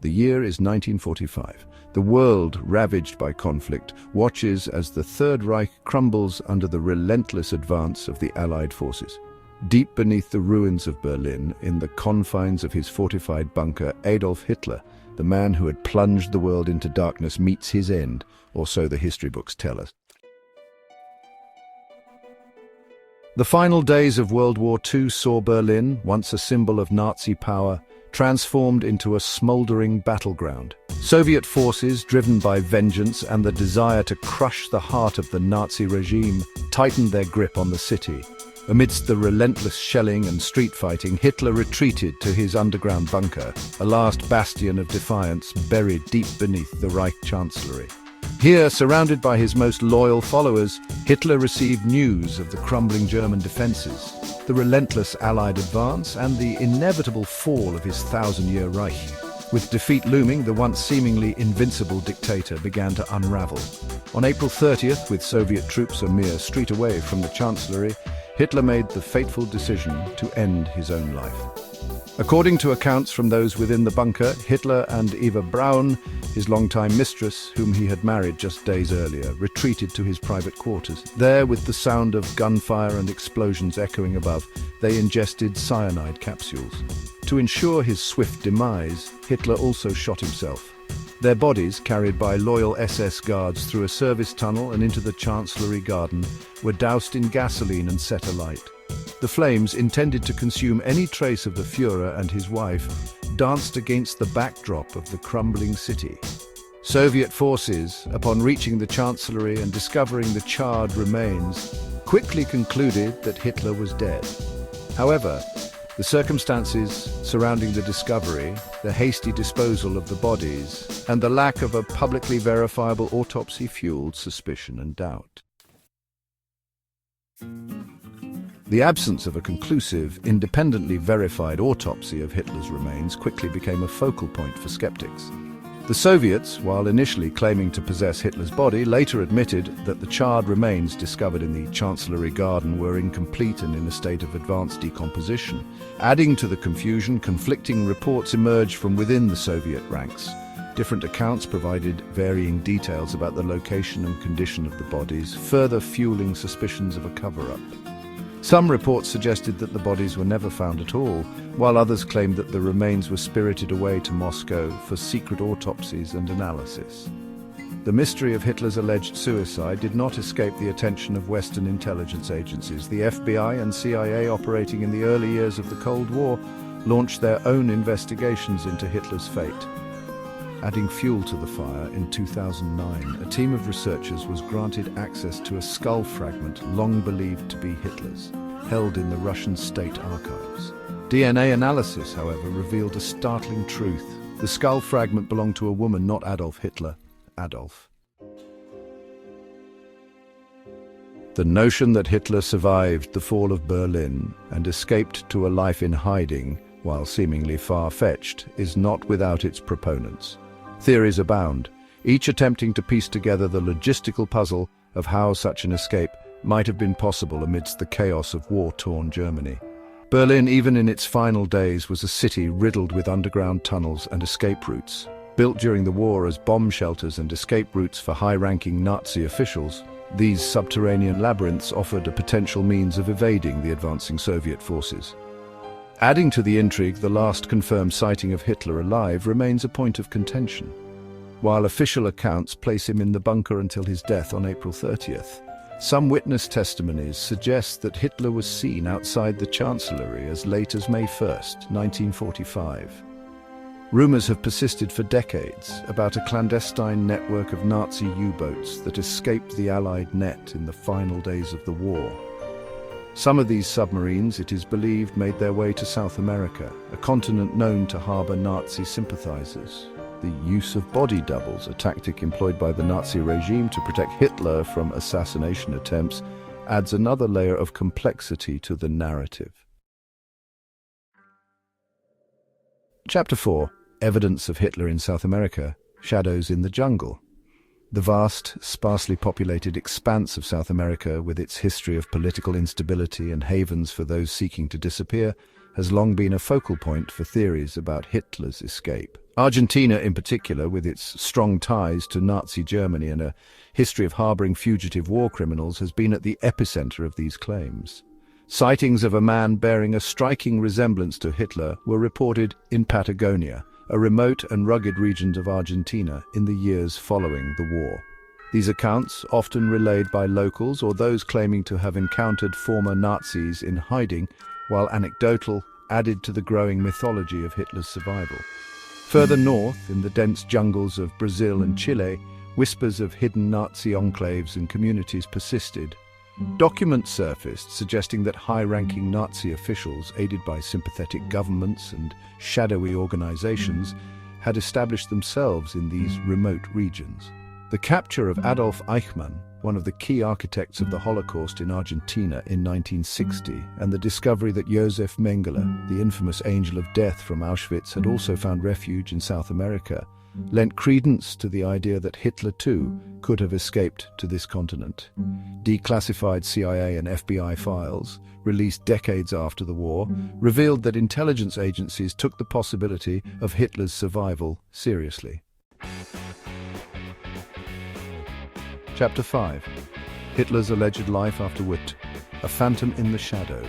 The year is 1945. The world, ravaged by conflict, watches as the Third Reich crumbles under the relentless advance of the Allied forces. Deep beneath the ruins of Berlin, in the confines of his fortified bunker, Adolf Hitler, the man who had plunged the world into darkness, meets his end, or so the history books tell us. The final days of World War II saw Berlin, once a symbol of Nazi power, transformed into a smoldering battleground. Soviet forces, driven by vengeance and the desire to crush the heart of the Nazi regime, tightened their grip on the city. Amidst the relentless shelling and street fighting, Hitler retreated to his underground bunker, a last bastion of defiance buried deep beneath the Reich Chancellery. Here, surrounded by his most loyal followers, Hitler received news of the crumbling German defenses, the relentless Allied advance, and the inevitable fall of his thousand-year Reich. With defeat looming, the once seemingly invincible dictator began to unravel. On April 30th, with Soviet troops a mere street away from the Chancellery, Hitler made the fateful decision to end his own life. According to accounts from those within the bunker, Hitler and Eva Braun, his longtime mistress, whom he had married just days earlier, retreated to his private quarters. There, with the sound of gunfire and explosions echoing above, they ingested cyanide capsules. To ensure his swift demise, Hitler also shot himself. Their bodies, carried by loyal SS guards through a service tunnel and into the Chancellery garden, were doused in gasoline and set alight. The flames, intended to consume any trace of the Führer and his wife, danced against the backdrop of the crumbling city. Soviet forces, upon reaching the Chancellery and discovering the charred remains, quickly concluded that Hitler was dead. However, the circumstances surrounding the discovery, the hasty disposal of the bodies, and the lack of a publicly verifiable autopsy fueled suspicion and doubt. The absence of a conclusive, independently verified autopsy of Hitler's remains quickly became a focal point for skeptics. The Soviets, while initially claiming to possess Hitler's body, later admitted that the charred remains discovered in the Chancellery garden were incomplete and in a state of advanced decomposition. Adding to the confusion, conflicting reports emerged from within the Soviet ranks. Different accounts provided varying details about the location and condition of the bodies, further fueling suspicions of a cover-up. Some reports suggested that the bodies were never found at all, while others claimed that the remains were spirited away to Moscow for secret autopsies and analysis. The mystery of Hitler's alleged suicide did not escape the attention of Western intelligence agencies. The FBI and CIA, operating in the early years of the Cold War, launched their own investigations into Hitler's fate. Adding fuel to the fire, in 2009, a team of researchers was granted access to a skull fragment long believed to be Hitler's, held in the Russian state archives. DNA analysis, however, revealed a startling truth. The skull fragment belonged to a woman, not Adolf Hitler, Adolf. The notion that Hitler survived the fall of Berlin and escaped to a life in hiding, while seemingly far-fetched, is not without its proponents. Theories abound, each attempting to piece together the logistical puzzle of how such an escape might have been possible amidst the chaos of war-torn Germany. Berlin, even in its final days, was a city riddled with underground tunnels and escape routes. Built during the war as bomb shelters and escape routes for high-ranking Nazi officials, these subterranean labyrinths offered a potential means of evading the advancing Soviet forces. Adding to the intrigue, the last confirmed sighting of Hitler alive remains a point of contention. While official accounts place him in the bunker until his death on April 30th, some witness testimonies suggest that Hitler was seen outside the Chancellery as late as May 1st, 1945. Rumors have persisted for decades about a clandestine network of Nazi U-boats that escaped the Allied net in the final days of the war. Some of these submarines, it is believed, made their way to South America, a continent known to harbor Nazi sympathizers. The use of body doubles, a tactic employed by the Nazi regime to protect Hitler from assassination attempts, adds another layer of complexity to the narrative. Chapter 4. Evidence of Hitler in South America, Shadows in the Jungle. The vast, sparsely populated expanse of South America, with its history of political instability and havens for those seeking to disappear, has long been a focal point for theories about Hitler's escape. Argentina, in particular, with its strong ties to Nazi Germany and a history of harboring fugitive war criminals, has been at the epicenter of these claims. Sightings of a man bearing a striking resemblance to Hitler were reported in Patagonia, a remote and rugged region of Argentina, in the years following the war. These accounts, often relayed by locals or those claiming to have encountered former Nazis in hiding, while anecdotal, added to the growing mythology of Hitler's survival. Further north, in the dense jungles of Brazil and Chile, whispers of hidden Nazi enclaves and communities persisted. Documents surfaced suggesting that high-ranking Nazi officials, aided by sympathetic governments and shadowy organizations, had established themselves in these remote regions. The capture of Adolf Eichmann, one of the key architects of the Holocaust in Argentina in 1960, and the discovery that Josef Mengele, the infamous angel of death from Auschwitz, had also found refuge in South America, lent credence to the idea that Hitler too could have escaped to this continent. Declassified CIA and FBI files, released decades after the war, revealed that intelligence agencies took the possibility of Hitler's survival seriously. Chapter 5. Hitler's alleged life afterward. A phantom in the shadows.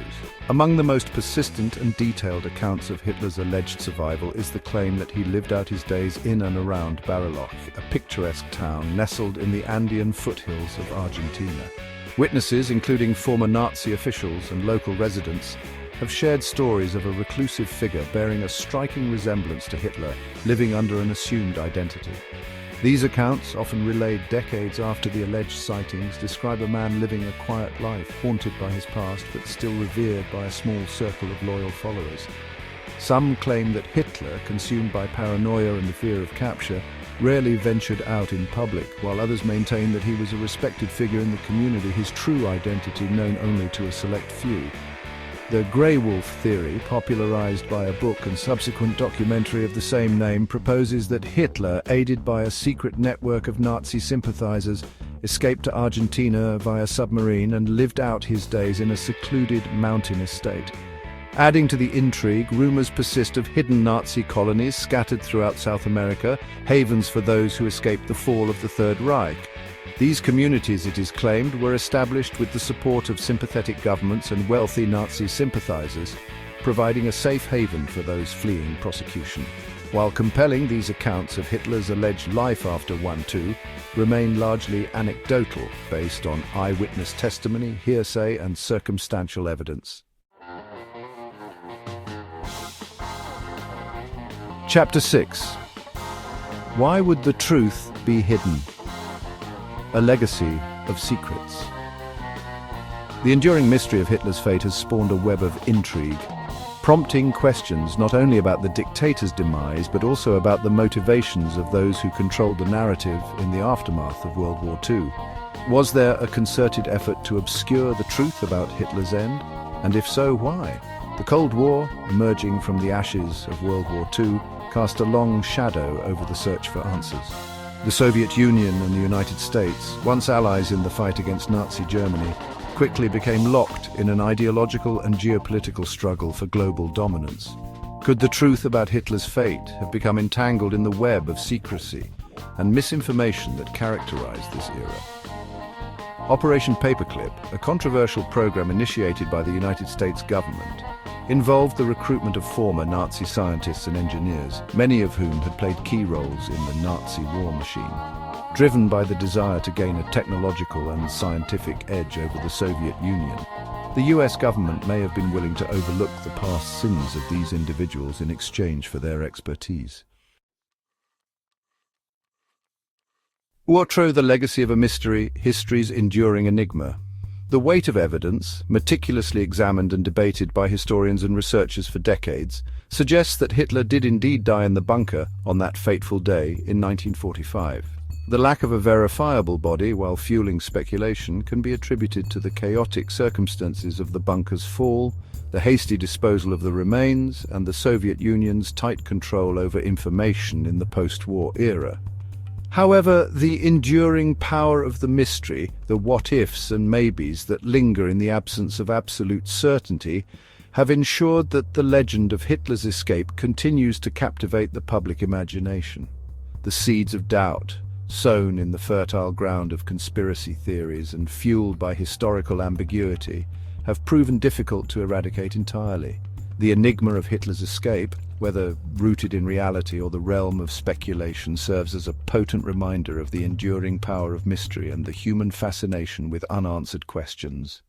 Among the most persistent and detailed accounts of Hitler's alleged survival is the claim that he lived out his days in and around Bariloche, a picturesque town nestled in the Andean foothills of Argentina. Witnesses, including former Nazi officials and local residents, have shared stories of a reclusive figure bearing a striking resemblance to Hitler, living under an assumed identity. These accounts, often relayed decades after the alleged sightings, describe a man living a quiet life, haunted by his past but still revered by a small circle of loyal followers. Some claim that Hitler, consumed by paranoia and the fear of capture, rarely ventured out in public, while others maintain that he was a respected figure in the community, his true identity known only to a select few. The Grey Wolf theory, popularized by a book and subsequent documentary of the same name, proposes that Hitler, aided by a secret network of Nazi sympathizers, escaped to Argentina via submarine and lived out his days in a secluded mountain estate. Adding to the intrigue, rumors persist of hidden Nazi colonies scattered throughout South America, havens for those who escaped the fall of the Third Reich. These communities, it is claimed, were established with the support of sympathetic governments and wealthy Nazi sympathizers, providing a safe haven for those fleeing prosecution. While compelling, these accounts of Hitler's alleged life after 1-2 remain largely anecdotal, based on eyewitness testimony, hearsay, and circumstantial evidence. Chapter 6. Why would the truth be hidden? A legacy of secrets. The enduring mystery of Hitler's fate has spawned a web of intrigue, prompting questions not only about the dictator's demise, but also about the motivations of those who controlled the narrative in the aftermath of World War II. Was there a concerted effort to obscure the truth about Hitler's end? And if so, why? The Cold War, emerging from the ashes of World War II, cast a long shadow over the search for answers. The Soviet Union and the United States, once allies in the fight against Nazi Germany, quickly became locked in an ideological and geopolitical struggle for global dominance. Could the truth about Hitler's fate have become entangled in the web of secrecy and misinformation that characterized this era? Operation Paperclip, a controversial program initiated by the United States government, involved the recruitment of former Nazi scientists and engineers, many of whom had played key roles in the Nazi war machine. Driven by the desire to gain a technological and scientific edge over the Soviet Union, the US government may have been willing to overlook the past sins of these individuals in exchange for their expertise. Outro: the legacy of a mystery, history's enduring enigma. The weight of evidence, meticulously examined and debated by historians and researchers for decades, suggests that Hitler did indeed die in the bunker on that fateful day in 1945. The lack of a verifiable body, while fueling speculation, can be attributed to the chaotic circumstances of the bunker's fall, the hasty disposal of the remains, and the Soviet Union's tight control over information in the post-war era. However, the enduring power of the mystery, the what-ifs and maybes that linger in the absence of absolute certainty, have ensured that the legend of Hitler's escape continues to captivate the public imagination. The seeds of doubt, sown in the fertile ground of conspiracy theories and fueled by historical ambiguity, have proven difficult to eradicate entirely. The enigma of Hitler's escape, whether rooted in reality or the realm of speculation, serves as a potent reminder of the enduring power of mystery and the human fascination with unanswered questions.